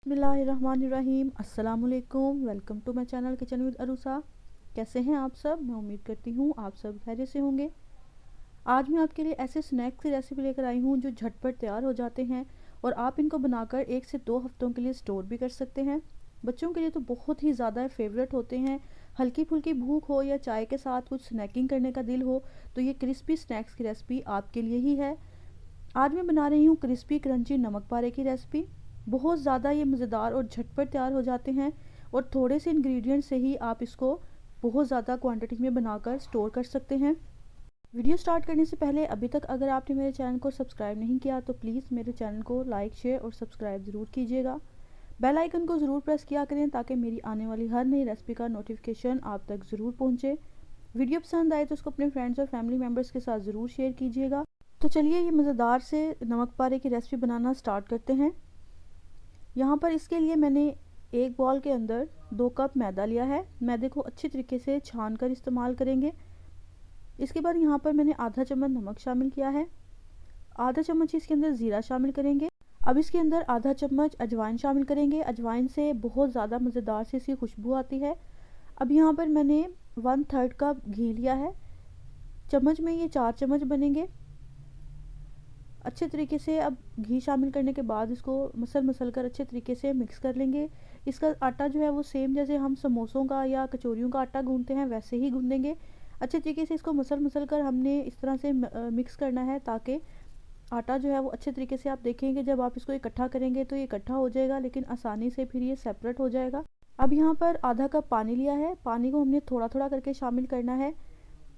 बिस्मिल्लाहिर्रहमानिर्रहीम। अस्सलाम वालेकुम। Welcome to my channel kitchen with Arusa. कैसे हैं आप सब? मैं उम्मीद करती हूँ आप सब खैरियत से होंगे। आज मैं आपके लिए ऐसे स्नैक्स की रेसिपी लेकर आई हूँ जो झटपट तैयार हो जाते हैं और आप इनको बनाकर 1 से 2 हफ्तों के लिए स्टोर भी कर सकते हैं। बच्चों के लिए तो बहुत ही ज़्यादा फेवरेट होते हैं। हल्की फुल्की भूख हो या चाय के साथ कुछ स्नैकिंग करने का दिल हो तो ये क्रिस्पी स्नैक्स की रेसिपी आपके लिए ही है। आज मैं बना रही हूँ क्रिस्पी क्रंची नमक पारे की रेसिपी। बहुत ज़्यादा ये मज़ेदार और झटपट तैयार हो जाते हैं और थोड़े से इंग्रेडिएंट से ही आप इसको बहुत ज़्यादा क्वांटिटी में बनाकर स्टोर कर सकते हैं। वीडियो स्टार्ट करने से पहले अभी तक अगर आपने मेरे चैनल को सब्सक्राइब नहीं किया तो प्लीज़ मेरे चैनल को लाइक, शेयर और सब्सक्राइब ज़रूर कीजिएगा। बेल आइकन को ज़रूर प्रेस किया करें ताकि मेरी आने वाली हर नई रेसिपी का नोटिफिकेशन आप तक ज़रूर पहुँचे। वीडियो पसंद आए तो उसको अपने फ्रेंड्स और फैमिली मेम्बर्स के साथ ज़रूर शेयर कीजिएगा। तो चलिए ये मज़ेदार से नमक पारे की रेसिपी बनाना स्टार्ट करते हैं। यहाँ पर इसके लिए मैंने एक बॉल के अंदर 2 कप मैदा लिया है। मैदे को अच्छी तरीके से छान कर इस्तेमाल करेंगे। इसके बाद यहाँ पर मैंने आधा चम्मच नमक शामिल किया है। आधा चम्मच इसके अंदर ज़ीरा शामिल करेंगे। अब इसके अंदर आधा चम्मच अजवाइन शामिल करेंगे। अजवाइन से बहुत ज़्यादा मज़ेदार से इसकी खुशबू आती है। अब यहाँ पर मैंने 1/3 कप घी लिया है। चम्मच में ये 4 चम्मच बनेंगे। अच्छे तरीके से अब घी शामिल करने के बाद इसको मसल कर अच्छे तरीके से मिक्स कर लेंगे। इसका आटा जो है वो सेम जैसे हम समोसों का या कचौरियों का आटा गूंथते हैं वैसे ही गूंदेंगे। अच्छे तरीके से इसको मसल कर हमने इस तरह से मिक्स करना है ताकि आटा जो है वो अच्छे तरीके से, आप देखेंगे जब आप इसको इकट्ठा करेंगे तो ये इकट्ठा हो जाएगा लेकिन आसानी से फिर ये सेपरेट हो जाएगा। अब यहाँ पर आधा कप पानी लिया है। पानी को हमने थोड़ा थोड़ा करके शामिल करना है।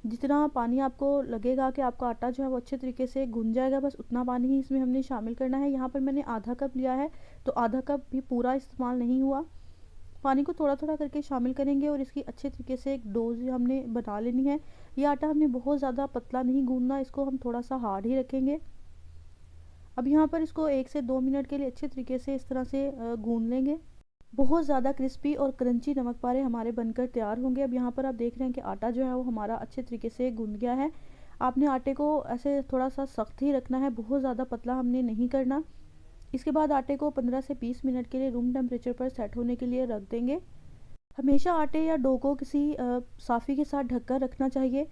जितना पानी आपको लगेगा कि आपका आटा जो है वो अच्छे तरीके से गूंज जाएगा, बस उतना पानी ही इसमें हमने शामिल करना है। यहाँ पर मैंने आधा कप लिया है तो आधा कप भी पूरा इस्तेमाल नहीं हुआ। पानी को थोड़ा थोड़ा करके शामिल करेंगे और इसकी अच्छे तरीके से एक डो हमने बना लेनी है। ये आटा हमने बहुत ज़्यादा पतला नहीं गूंदना, इसको हम थोड़ा सा हार्ड ही रखेंगे। अब यहाँ पर इसको 1 से 2 मिनट के लिए अच्छे तरीके से इस तरह से गूंद लेंगे। बहुत ज़्यादा क्रिस्पी और क्रंची नमक पारे हमारे बनकर तैयार होंगे। अब यहाँ पर आप देख रहे हैं कि आटा जो है वो हमारा अच्छे तरीके से गूंद गया है। आपने आटे को ऐसे थोड़ा सा सख्त ही रखना है, बहुत ज़्यादा पतला हमने नहीं करना। इसके बाद आटे को 15 से 20 मिनट के लिए रूम टेम्परेचर पर सेट होने के लिए रख देंगे। हमेशा आटे या डो को किसी साफ़ी के साथ ढककर रखना चाहिए,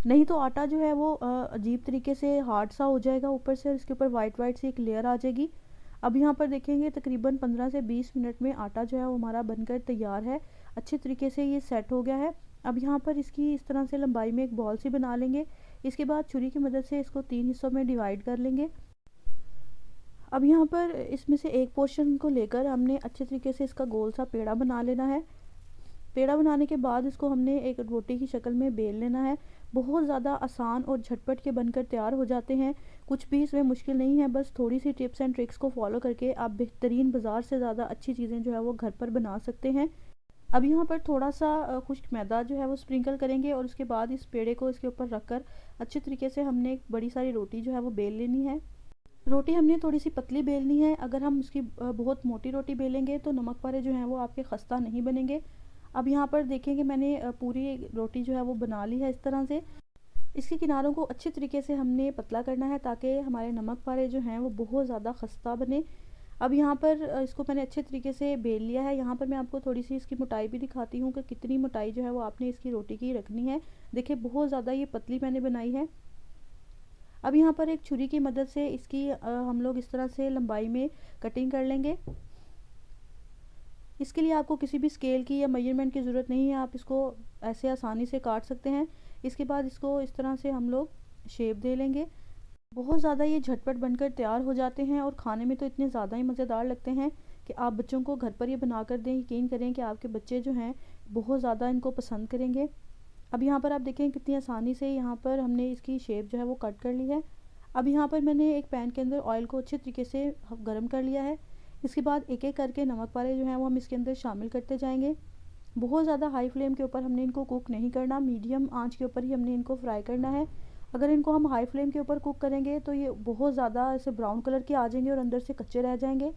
नहीं तो आटा जो है वो अजीब तरीके से हार्ड सा हो जाएगा ऊपर से और इसके ऊपर वाइट वाइट सी एक लेयर आ जाएगी। अब यहाँ पर देखेंगे तकरीबन 15 से 20 मिनट में आटा जो है वो हमारा बनकर तैयार है। अच्छे तरीके से ये सेट हो गया है। अब यहाँ पर इसकी इस तरह से लंबाई में एक बॉल सी बना लेंगे। इसके बाद छुरी की मदद से इसको 3 हिस्सों में डिवाइड कर लेंगे। अब यहाँ पर इसमें से एक पोर्शन को लेकर हमने अच्छे तरीके से इसका गोल सा पेड़ा बना लेना है। पेड़ा बनाने के बाद इसको हमने एक रोटी की शक्ल में बेल लेना है। बहुत ज़्यादा आसान और झटपट के बनकर तैयार हो जाते हैं। कुछ भी इसमें मुश्किल नहीं है, बस थोड़ी सी टिप्स एंड ट्रिक्स को फॉलो करके आप बेहतरीन बाज़ार से ज़्यादा अच्छी चीज़ें जो है वो घर पर बना सकते हैं। अब यहाँ पर थोड़ा सा खुश्क मैदा जो है वो स्प्रिंकल करेंगे और उसके बाद इस पेड़े को इसके ऊपर रख कर अच्छे तरीके से हमने एक बड़ी सारी रोटी जो है वो बेल लेनी है। रोटी हमने थोड़ी सी पतली बेलनी है। अगर हम उसकी बहुत मोटी रोटी बेलेंगे तो नमक पारे जो हैं वो आपके खस्ता नहीं बनेंगे। अब यहाँ पर देखेंगे मैंने पूरी रोटी जो है वो बना ली है इस तरह से। इसके किनारों को अच्छे तरीके से हमने पतला करना है ताकि हमारे नमक पारे जो हैं वो बहुत ज़्यादा खस्ता बने। अब यहाँ पर इसको मैंने अच्छे तरीके से बेल लिया है। यहाँ पर मैं आपको थोड़ी सी इसकी मोटाई भी दिखाती हूँ कि कितनी मोटाई जो है वो आपने इसकी रोटी की रखनी है। देखिए बहुत ज़्यादा ये पतली मैंने बनाई है। अब यहाँ पर एक छुरी की मदद से इसकी हम लोग इस तरह से लंबाई में कटिंग कर लेंगे। इसके लिए आपको किसी भी स्केल की या मेजरमेंट की ज़रूरत नहीं है, आप इसको ऐसे आसानी से काट सकते हैं। इसके बाद इसको इस तरह से हम लोग शेप दे लेंगे। बहुत ज़्यादा ये झटपट बनकर तैयार हो जाते हैं और खाने में तो इतने ज़्यादा ही मज़ेदार लगते हैं कि आप बच्चों को घर पर ये बना कर दें। यकीन करें कि आपके बच्चे जो हैं बहुत ज़्यादा इनको पसंद करेंगे। अब यहाँ पर आप देखें कितनी आसानी से यहाँ पर हमने इसकी शेप जो है वो कट कर ली है। अब यहाँ पर मैंने एक पैन के अंदर ऑयल को अच्छे तरीके से गर्म कर लिया है। इसके बाद एक एक करके नमक पारे जो हैं वो हम इसके अंदर शामिल करते जाएंगे। बहुत ज़्यादा हाई फ्लेम के ऊपर हमने इनको कुक नहीं करना, मीडियम आंच के ऊपर ही हमने इनको फ्राई करना है। अगर इनको हम हाई फ्लेम के ऊपर कुक करेंगे तो ये बहुत ज़्यादा ऐसे ब्राउन कलर के आ जाएंगे और अंदर से कच्चे रह जाएंगे।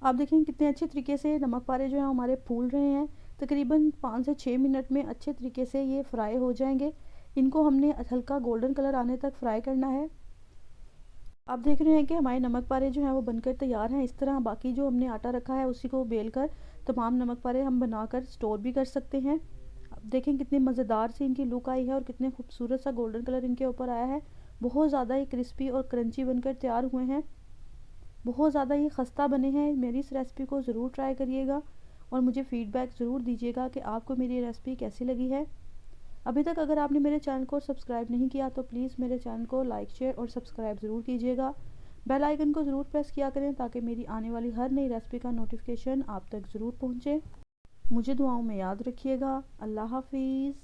आप देखें कितने अच्छे तरीके से नमक पारे जो हैं हमारे फूल रहे हैं। तकरीबन 5 से 6 मिनट में अच्छे तरीके से ये फ्राई हो जाएंगे। इनको हमने हल्का गोल्डन कलर आने तक फ्राई करना है। आप देख रहे हैं कि हमारे नमक पारे जो हैं वो बनकर तैयार हैं। इस तरह बाकी जो हमने आटा रखा है उसी को बेल कर तमाम नमक पारे हम बनाकर स्टोर भी कर सकते हैं। अब देखें कितनी मज़ेदार सी इनकी लुक आई है और कितने खूबसूरत सा गोल्डन कलर इनके ऊपर आया है। बहुत ज़्यादा ही क्रिस्पी और क्रंची बनकर तैयार हुए हैं। बहुत ज़्यादा ही खस्ता बने हैं। मेरी इस रेसिपी को ज़रूर ट्राई करिएगा और मुझे फ़ीडबैक ज़रूर दीजिएगा कि आपको मेरी रेसिपी कैसी लगी है। अभी तक अगर आपने मेरे चैनल को सब्सक्राइब नहीं किया तो प्लीज़ मेरे चैनल को लाइक शेयर और सब्सक्राइब ज़रूर कीजिएगा। बेल आइकन को ज़रूर प्रेस किया करें ताकि मेरी आने वाली हर नई रेसिपी का नोटिफिकेशन आप तक ज़रूर पहुँचे। मुझे दुआओं में याद रखिएगा। अल्लाह हाफिज़।